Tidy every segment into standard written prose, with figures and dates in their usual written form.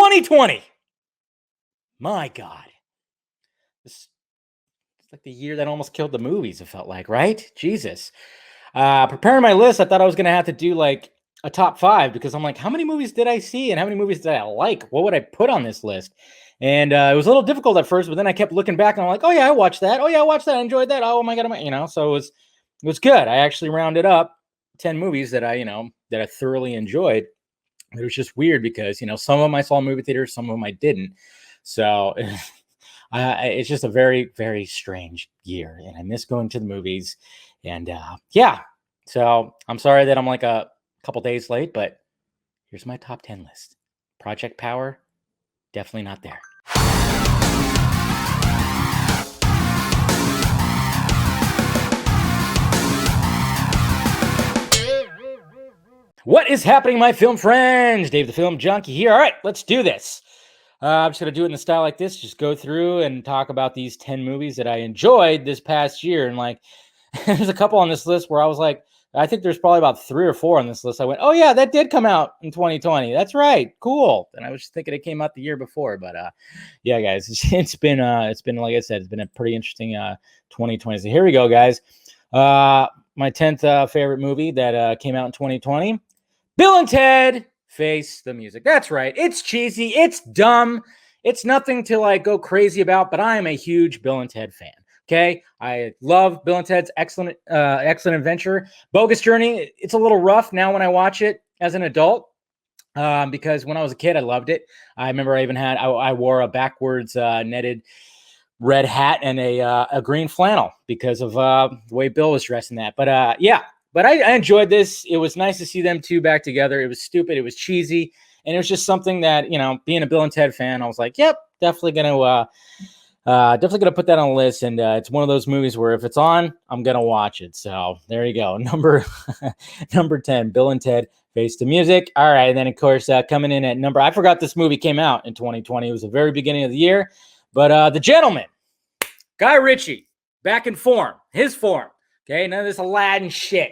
2020. My God. This is like the year that almost killed the movies, it felt like, right? Jesus. Preparing my list, I thought I was going to have to do like a top 5 because I'm like, how many movies did I see and how many movies did I like? What would I put on this list? And it was a little difficult at first, but then I kept looking back and I'm like, oh yeah, I watched that. Oh yeah, I watched that. I enjoyed that. Oh my God, so it was good. I actually rounded up 10 movies that I thoroughly enjoyed. It was just weird because, some of them I saw in movie theaters, some of them I didn't. So it's just a very, very strange year. And I miss going to the movies. And yeah, so I'm sorry that I'm like a couple days late, but here's my top 10 list. Project Power, definitely not there. What is happening, my film friends? Dave the Film Junkie here. All right, let's do this. I'm just going to do it in a style like this. Just go through and talk about these 10 movies that I enjoyed this past year. And like, there's a couple on this list where I was like, I think there's probably about 3 or 4 on this list. I went, oh yeah, that did come out in 2020. That's right. Cool. And I was just thinking it came out the year before, but yeah, guys, it's been, like I said, it's been a pretty interesting 2020. So here we go, guys. My 10th favorite movie that came out in 2020, Bill and Ted Face the Music. That's right. It's cheesy. It's dumb. It's nothing to like go crazy about, but I am a huge Bill and Ted fan. Okay. I love Bill and Ted's excellent adventure. Bogus Journey. It's a little rough now when I watch it as an adult. Because when I was a kid, I loved it. I remember I wore a backwards netted red hat and a green flannel because of the way Bill was dressed in that. But yeah. But I enjoyed this. It was nice to see them two back together. It was stupid. It was cheesy. And it was just something that, being a Bill and Ted fan, I was like, yep, definitely going to put that on the list. And it's one of those movies where if it's on, I'm going to watch it. So there you go. Number 10, Bill and Ted Face the Music. All right. And then, of course, coming in at I forgot this movie came out in 2020. It was the very beginning of the year. But The Gentleman, Guy Ritchie, back in form, his form. Okay. None of this Aladdin shit.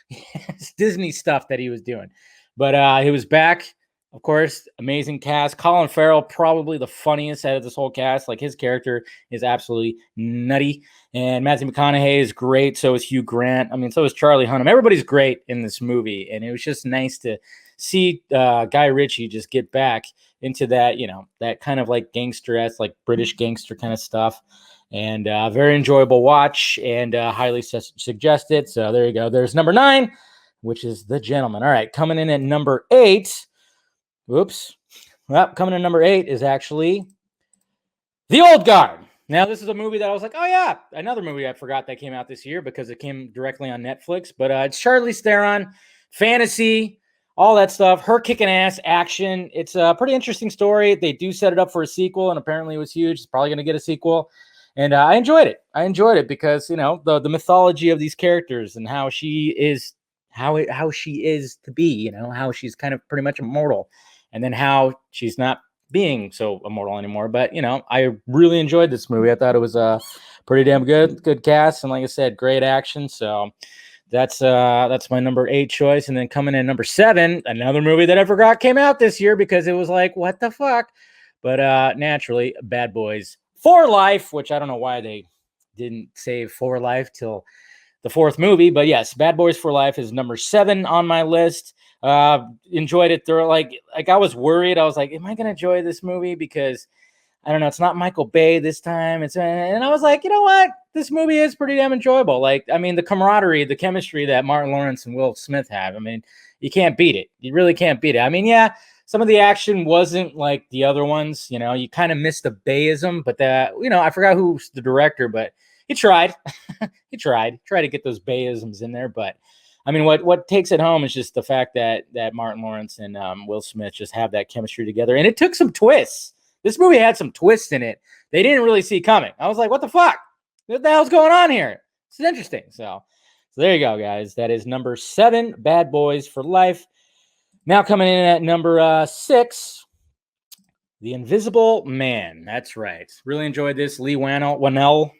It's Disney stuff that he was doing. But he was back. Of course, amazing cast. Colin Farrell, probably the funniest out of this whole cast. Like, his character is absolutely nutty. And Matthew McConaughey is great. So is Hugh Grant. I mean, so is Charlie Hunnam. Everybody's great in this movie. And it was just nice to see Guy Ritchie just get back into that, that kind of like gangster-esque, like British gangster kind of stuff. And very enjoyable watch and highly suggested. So there you go. There's number 9, which is The Gentleman. All right, coming in at number 8. Whoops. Well, coming in number 8 is actually The Old Guard. Now, this is a movie that I was like, oh yeah, another movie I forgot that came out this year because it came directly on Netflix. But it's Charlize Theron, fantasy, all that stuff. Her kicking ass action. It's a pretty interesting story. They do set it up for a sequel, and apparently it was huge. It's probably going to get a sequel. And I enjoyed it. I enjoyed it because, the mythology of these characters and how she is, how she is to be, how she's kind of pretty much immortal, and then how she's not being so immortal anymore. But, I really enjoyed this movie. I thought it was a pretty damn good cast. And like I said, great action. So that's my number 8 choice. And then coming in number 7, another movie that I forgot came out this year because it was like, what the fuck? But naturally, Bad Boys for Life, which I don't know why they didn't save For Life till the 4th movie. But yes, Bad Boys for Life is number 7 on my list. Enjoyed it through. Like I was worried. I was like, am I going to enjoy this movie? Because I don't know. It's not Michael Bay this time. And I was like, you know what? This movie is pretty damn enjoyable. Like, I mean, the camaraderie, the chemistry that Martin Lawrence and Will Smith have. I mean, you can't beat it. You really can't beat it. I mean, yeah. Some of the action wasn't like the other ones, you kind of missed the Bayism, but I forgot who's the director, but he tried. He tried to get those Bayisms in there. But I mean, what takes it home is just the fact that Martin Lawrence and Will Smith just have that chemistry together. And it took some twists. This movie had some twists in it they didn't really see coming. I was like, what the fuck? What the hell's going on here? This is interesting. So there you go, guys. That is number 7, Bad Boys for Life. Now coming in at number 6, The Invisible Man. That's right. Really enjoyed this. Lee Whannell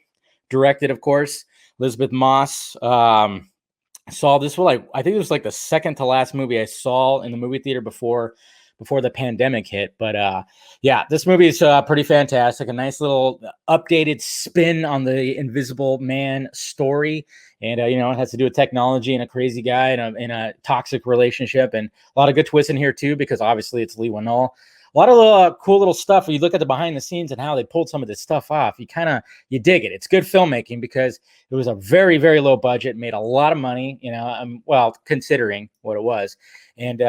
directed, of course. Elizabeth Moss. Saw this one. I think it was like the second to last movie I saw in the movie theater before before the pandemic hit. But yeah, this movie is pretty fantastic. A nice little updated spin on the Invisible Man story. And, it has to do with technology and a crazy guy in a toxic relationship. And a lot of good twists in here, too, because obviously it's Leigh Whannell. A lot of cool little stuff. When you look at the behind the scenes and how they pulled some of this stuff off, you dig it. It's good filmmaking because it was a very, very low budget, made a lot of money, considering what it was. And,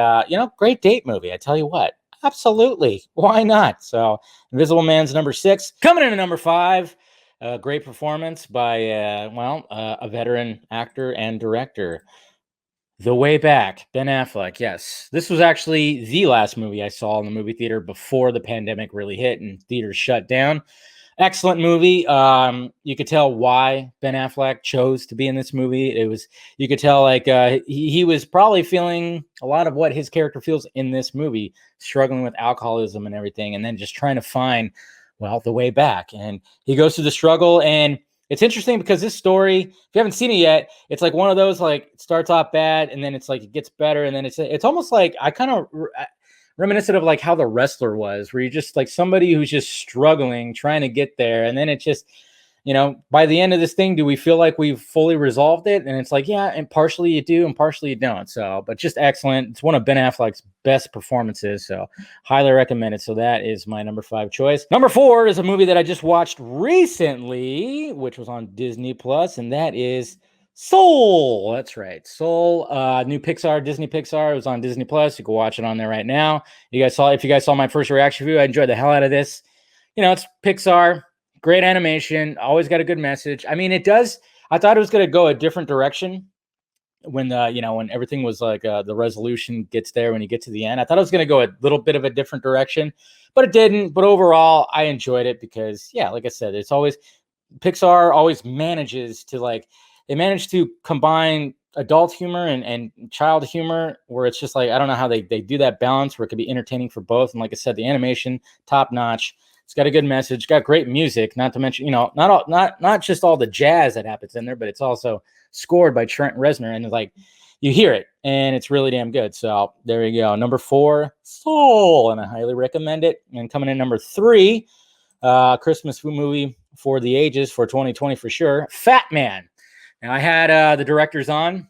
great date movie. I tell you what, absolutely. Why not? So Invisible Man's number 6. Coming in at number 5, great performance by, a veteran actor and director. The Way Back, Ben Affleck. Yes, this was actually the last movie I saw in the movie theater before the pandemic really hit and theaters shut down. Excellent movie. You could tell why Ben Affleck chose to be in this movie. You could tell he was probably feeling a lot of what his character feels in this movie, struggling with alcoholism and everything, and then just trying to find, the way back. And he goes through the struggle. And it's interesting because this story, if you haven't seen it yet, it's like one of those, like, it starts off bad and then it's like it gets better, and then it's almost like I kind of reminiscent of like how The Wrestler was, where you're just like somebody who's just struggling, trying to get there, and then it just, by the end of this thing, do we feel like we've fully resolved it? And it's like, yeah, and partially you do, and partially you don't. So, but just excellent. It's one of Ben Affleck's best performances, so highly recommend it. So that is my number 5 choice. Number 4 is a movie that I just watched recently, which was on Disney Plus, and that is Soul. That's right, Soul. New Disney Pixar. It was on Disney Plus. You can watch it on there right now. If you guys saw my first reaction review, I enjoyed the hell out of this. It's Pixar. Great animation, always got a good message. I mean, it does. I thought it was going to go a different direction when when everything was like the resolution gets there when you get to the end. I thought it was going to go a little bit of a different direction, but it didn't. But overall, I enjoyed it because, yeah, like I said, it's always Pixar always manages to they manage to combine adult humor and child humor, where it's just like, I don't know how they do that balance where it could be entertaining for both. And like I said, the animation top notch. It's got a good message, got great music, not to mention, not just all the jazz that happens in there, but it's also scored by Trent Reznor, and like you hear it and it's really damn good. So there you go. Number 4, Soul, and I highly recommend it. And coming in number 3, Christmas movie for the ages for 2020 for sure, Fat Man. Now I had the directors on.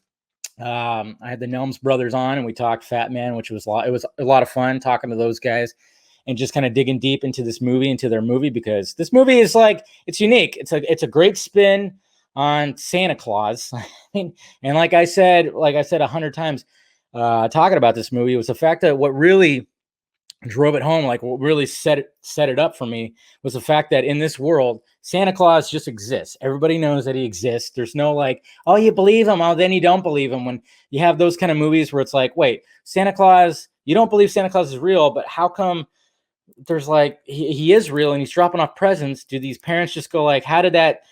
I had the Nelms brothers on, and we talked Fat Man, which was it was a lot of fun talking to those guys and just kind of digging deep into their movie, because this movie is it's unique. It's a great spin on Santa Claus. And like I said 100 times, talking about this movie, was the fact that what really drove it home, like what really set it up for me, was the fact that in this world, Santa Claus just exists. Everybody knows that he exists. There's no oh, you believe him, oh, then you don't believe him. When you have those kind of movies where it's like, wait, Santa Claus, you don't believe Santa Claus is real, but how come there's he is real and he's dropping off presents? Do these parents just go how did that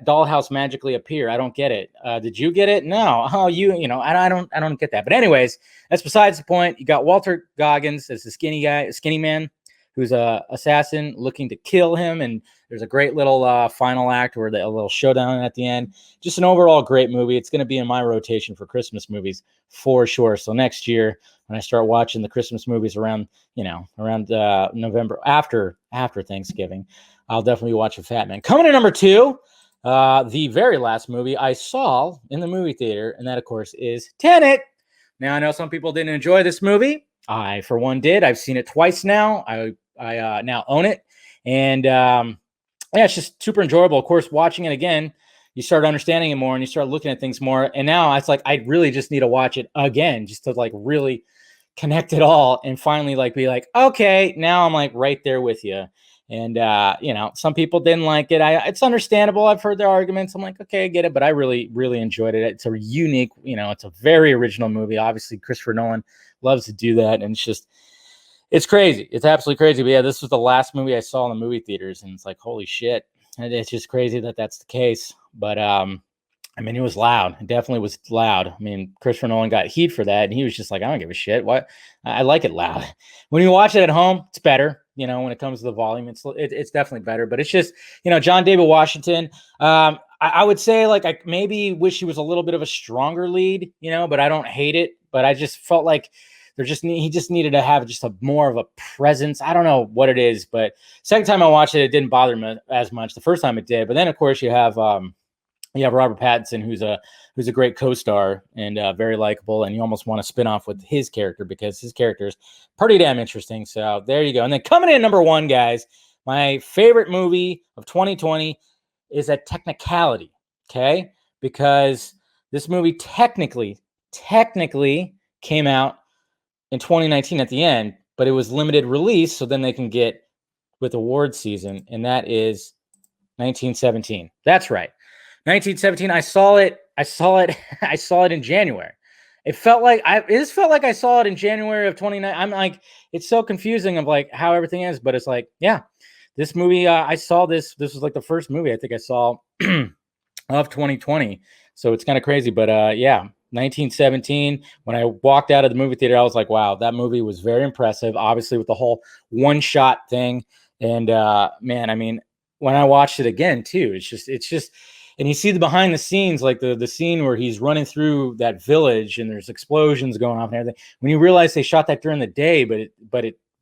dollhouse magically appear? I don't get it. Did you get it? No. Oh, I don't get that. But anyways, that's besides the point. You got Walter Goggins as the skinny man, who's a assassin looking to kill him. And there's a great little final act where a little showdown at the end. Just an overall great movie. It's going to be in my rotation for Christmas movies for sure. So next year, when I start watching the Christmas movies around November after Thanksgiving, I'll definitely watch a Fat Man. Coming to number 2, the very last movie I saw in the movie theater, and that, of course, is Tenet. Now, I know some people didn't enjoy this movie. I, for one, did. I've seen it twice now. I now own it. And, it's just super enjoyable. Of course, watching it again, you start understanding it more and you start looking at things more. And now it's like I really just need to watch it again just to really connect it all and finally be okay, now I'm right there with you. And some people didn't like it. It's understandable. I've heard their arguments. I'm like, okay, I get it, but I really, really enjoyed it. It's a unique, it's a very original movie. Obviously, Christopher Nolan loves to do that, and it's crazy. It's absolutely crazy. But yeah, this was the last movie I saw in the movie theaters, and it's holy shit. And it's just crazy that that's the case. But it was loud. It definitely was loud. Christopher Nolan got heat for that, and he was just I don't give a shit. What? I like it loud. When you watch it at home, it's better. When it comes to the volume, it's definitely better. But it's just, John David Washington. I would say I maybe wish he was a little bit of a stronger lead, but I don't hate it. But I just felt like he just needed to have just a more of a presence. I don't know what it is, but second time I watched it didn't bother me as much. The first time it did, but then of course you have Robert Pattinson, who's a great co-star and very likable, and you almost want to spin off with his character because his character is pretty damn interesting. So there you go. And then coming in number one, guys, my favorite movie of 2020 is a technicality, okay? Because this movie technically came out in 2019 at the end, but it was limited release, so then they can get with award season, and that is 1917. That's right. 1917. I saw it in January. It felt like I saw it in January of 2019. I'm like, it's so confusing of like how everything is, but it's like, yeah, this movie, I saw this was like the first movie I think I saw of 2020. So it's kind of crazy, but yeah, 1917. When I walked out of the movie theater, I was like, wow, that movie was very impressive, obviously with the whole one shot thing. And man, I mean, when I watched it again too, it's just, and you see the behind the scenes, like the scene where he's running through that village and there's explosions going off and everything. When you realize they shot that during the day, but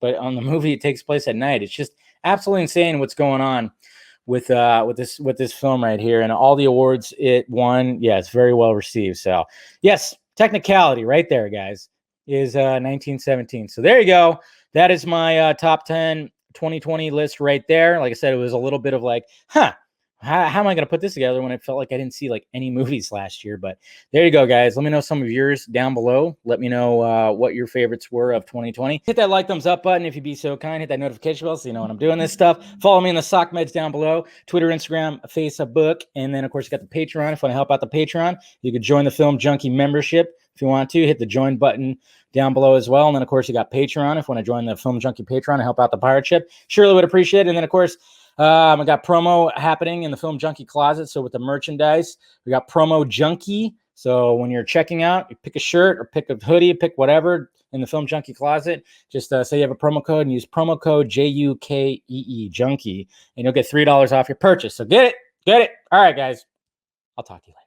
on the movie, it takes place at night. It's just absolutely insane what's going on with this film right here, and all the awards it won. Yeah, it's very well received. So yes, technicality right there, guys, is 1917. So there you go. That is my top 10 2020 list right there. Like I said, it was a little bit of like, how am I going to put this together when it felt like I didn't see like any movies last year? But there you go, guys. Let me know some of yours down below. Let me know what your favorites were of 2020. Hit that like, thumbs up button if you'd be so kind. Hit that notification bell so you know when I'm doing this stuff. Follow me in the Sock Meds down below. Twitter, Instagram, Facebook. And then, of course, you got the Patreon. If you want to help out the Patreon, you could join the Film Junkie membership. If you want to, hit the join button down below as well. And then, of course, you got Patreon. If you want to join the Film Junkie Patreon and help out the pirate ship, surely would appreciate it. And then, of course, I got promo happening in the Film Junkie closet. So with the merchandise, we got Promo Junkie. So when you're checking out, you pick a shirt or pick a hoodie, pick whatever in the Film Junkie closet. Just say you have a promo code and use promo code JUKEE Junkie, and you'll get $3 off your purchase. So get it. All right, guys. I'll talk to you later.